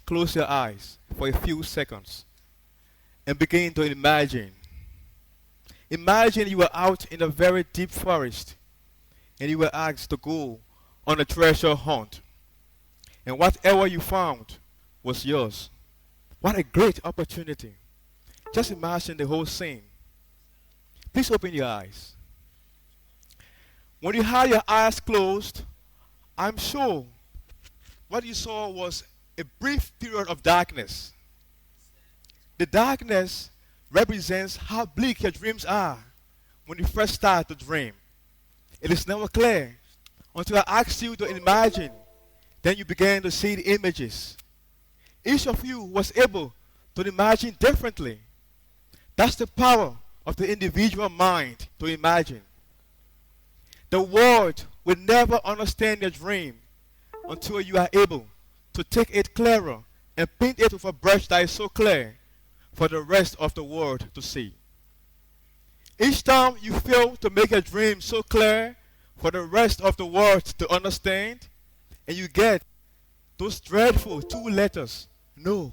close your eyes for a few seconds and begin to imagine. Imagine you were out in a very deep forest and you were asked to go on a treasure hunt. And whatever you found was yours. What a great opportunity. Just imagine the whole scene. Please open your eyes. When you had your eyes closed, I'm sure what you saw was a brief period of darkness. The darkness represents how bleak your dreams are when you first start to dream. It is never clear until I asked you to imagine. Then you began to see the images. Each of you was able to imagine differently. That's the power of the individual mind to imagine. The world will never understand your dream until you are able to take it clearer and paint it with a brush that is so clear for the rest of the world to see. Each time you fail to make a dream so clear for the rest of the world to understand, and you get those dreadful two letters, no.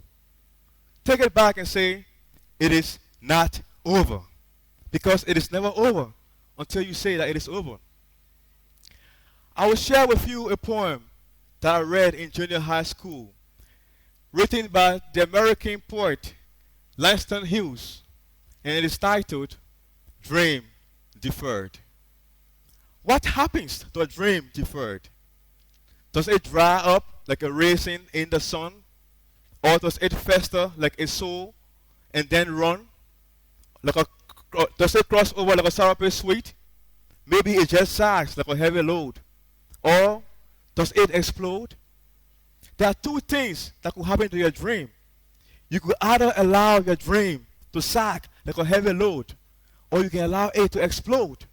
Take it back and say, it is not over. Because it is never over until you say that it is over. I will share with you a poem that I read in junior high school, written by the American poet Langston Hughes, and it is titled, Dream Deferred. What happens to a dream deferred? Does it dry up like a raisin in the sun? Or does it fester like a soul and then run? Does it cross over like a syrupy sweet? Maybe it just sags like a heavy load. Or does it explode? There are two things that could happen to your dream. You could either allow your dream to sag like a heavy load, or you can allow it to explode.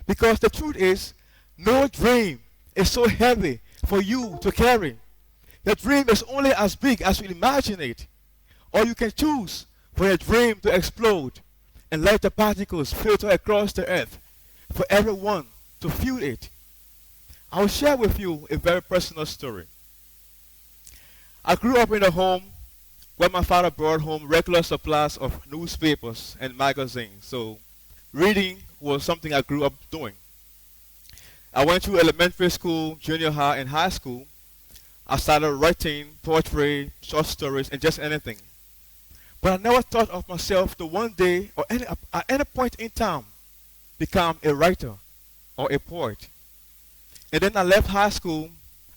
Because the truth is, no dream is so heavy for you to carry. Your dream is only as big as you imagine it. Or you can choose for your dream to explode and let the particles filter across the earth for everyone to feel it. I will share with you a very personal story. I grew up in a home where my father brought home regular supplies of newspapers and magazines. So reading was something I grew up doing. I went to elementary school, junior high, and high school. I started writing poetry, short stories, and just anything. But I never thought of myself to one day or at any point in time become a writer or a poet. And then I left high school.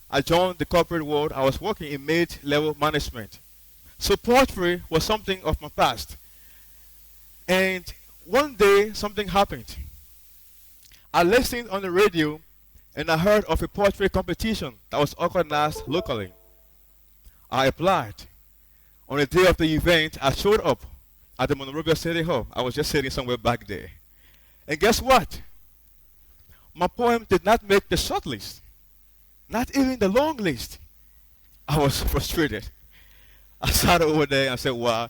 I joined the corporate world. I was working in mid-level management. So poetry was something of my past. And one day something happened. I listened on the radio and I heard of a poetry competition that was organized locally. I applied. On the day of the event, I showed up at the Monrovia City Hall. I was just sitting somewhere back there. And guess what? My poem did not make the short list. Not even the long list. I was frustrated. I sat over there and said, well,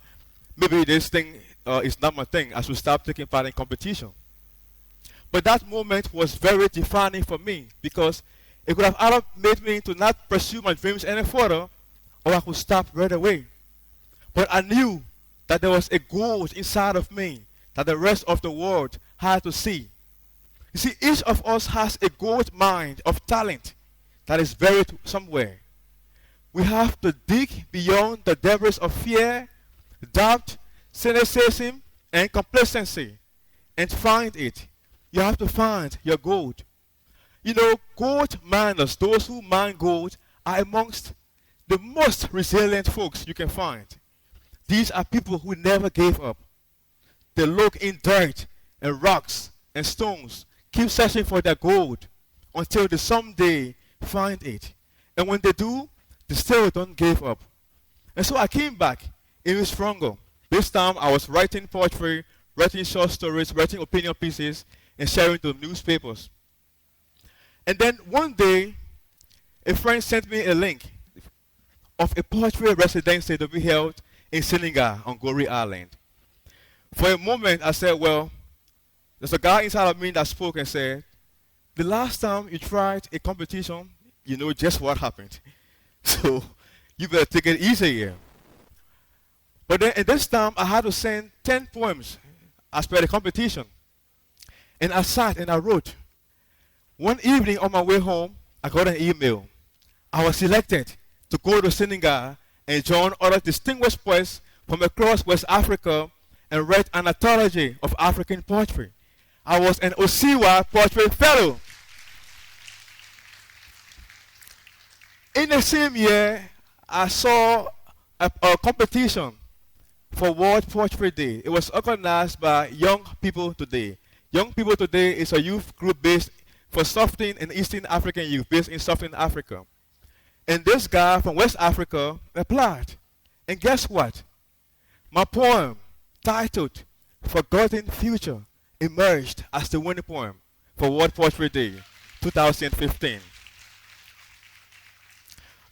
maybe this thing is not my thing. I should stop taking part in competition. But that moment was very defining for me because it could have either made me to not pursue my dreams any further, or I could stop right away. But I knew that there was a gold inside of me that the rest of the world had to see. You see, each of us has a gold mine of talent that is buried somewhere. We have to dig beyond the debris of fear, doubt, cynicism, and complacency and find it. You have to find your gold. You know, gold miners, those who mine gold, are amongst the most resilient folks you can find. These are people who never gave up. They look in dirt and rocks and stones, keep searching for their gold until they someday find it. And when they do, they still don't give up. And so I came back even stronger. This time I was writing poetry, writing short stories, writing opinion pieces, and sharing to newspapers. And then one day, a friend sent me a link of a poetry residency to be held in Senegal on Goree Island. For a moment, I said, well, there's a guy inside of me that spoke and said, the last time you tried a competition, you know just what happened. So You better take it easy here. But then in this time, I had to send 10 poems as per the competition. And I sat and I wrote. One evening on my way home, I got an email. I was selected to go to Senegal and join other distinguished poets from across West Africa and read an anthology of African poetry. I was an Osiwa Poetry Fellow. In the same year, I saw a competition for World Poetry Day. It was organized by Young People Today. Young People Today is a youth group based for Southern and Eastern African youth, based in Southern Africa. And this guy from West Africa applied. And guess what? My poem, titled Forgotten Future, emerged as the winning poem for World Poetry Day 2015.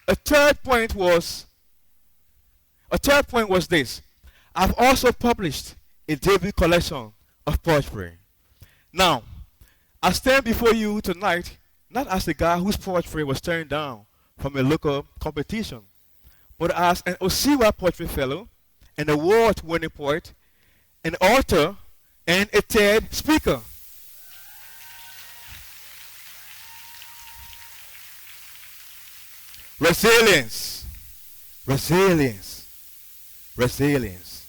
A third point was this. I've also published a debut collection of poetry. Now, I stand before you tonight not as the guy whose poetry was turned down from a local competition, but as an Osiwa Poetry Fellow, an award-winning poet, an author, and a TED speaker. Resilience. Resilience. Resilience.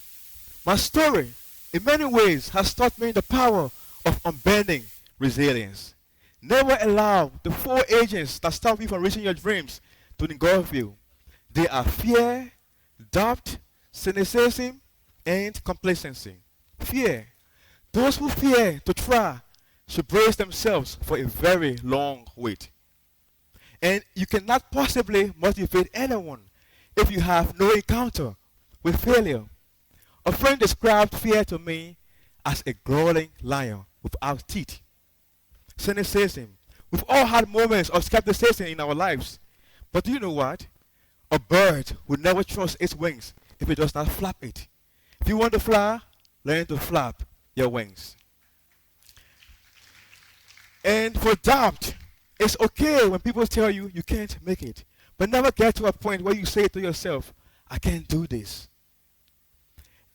My story, in many ways, has taught me the power of unbending resilience. Never allow the 4 agents that stop you from reaching your dreams to engulf you. They are fear, doubt, cynicism, and complacency. Fear. Those who fear to try should brace themselves for a very long wait. And you cannot possibly motivate anyone if you have no encounter with failure. A friend described fear to me as a growling lion without teeth. Cynicism. We've all had moments of skepticism in our lives. But do you know what? A bird will never trust its wings if it does not flap it. If you want to fly, learn to flap your wings. And for doubt, it's okay when people tell you you can't make it. But never get to a point where you say to yourself, I can't do this.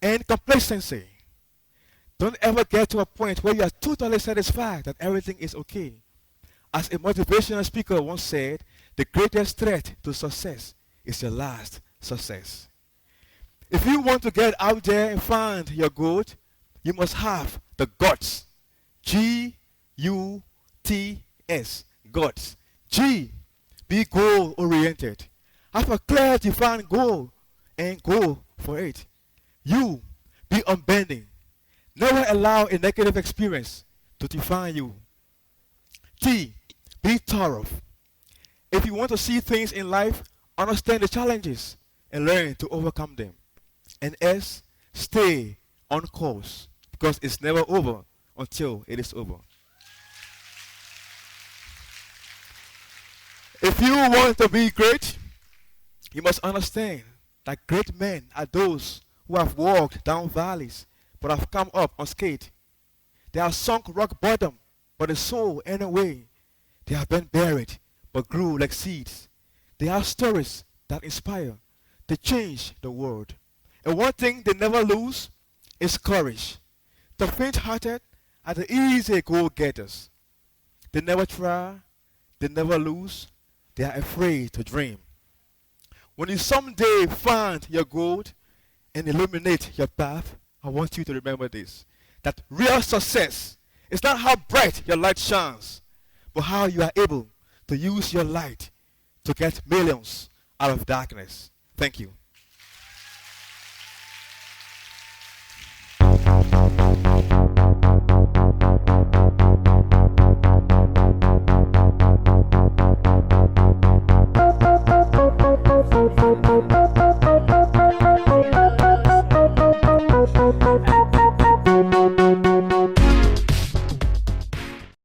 And complacency. Don't ever get to a point where you are totally satisfied that everything is okay. As a motivational speaker once said, the greatest threat to success is your last success. If you want to get out there and find your goal, you must have the guts. G-U-T-S. Guts. G. Be goal-oriented. Have a clear, defined goal and go for it. U. Be unbending. Never allow a negative experience to define you. T. Be thorough. If you want to see things in life, understand the challenges and learn to overcome them. And S. Stay on course, because it's never over until it is over. If you want to be great, you must understand that great men are those who have walked down valleys but have come up unscathed. They have sunk rock bottom, but the soul anyway. They have been buried, but grew like seeds. They have stories that inspire. They change the world. And one thing they never lose is courage. The faint-hearted are the easy goal-getters. They never try. They never lose. They are afraid to dream. When you someday find your goal and illuminate your path, I want you to remember this, that real success is not how bright your light shines, but how you are able to use your light to get millions out of darkness. Thank you.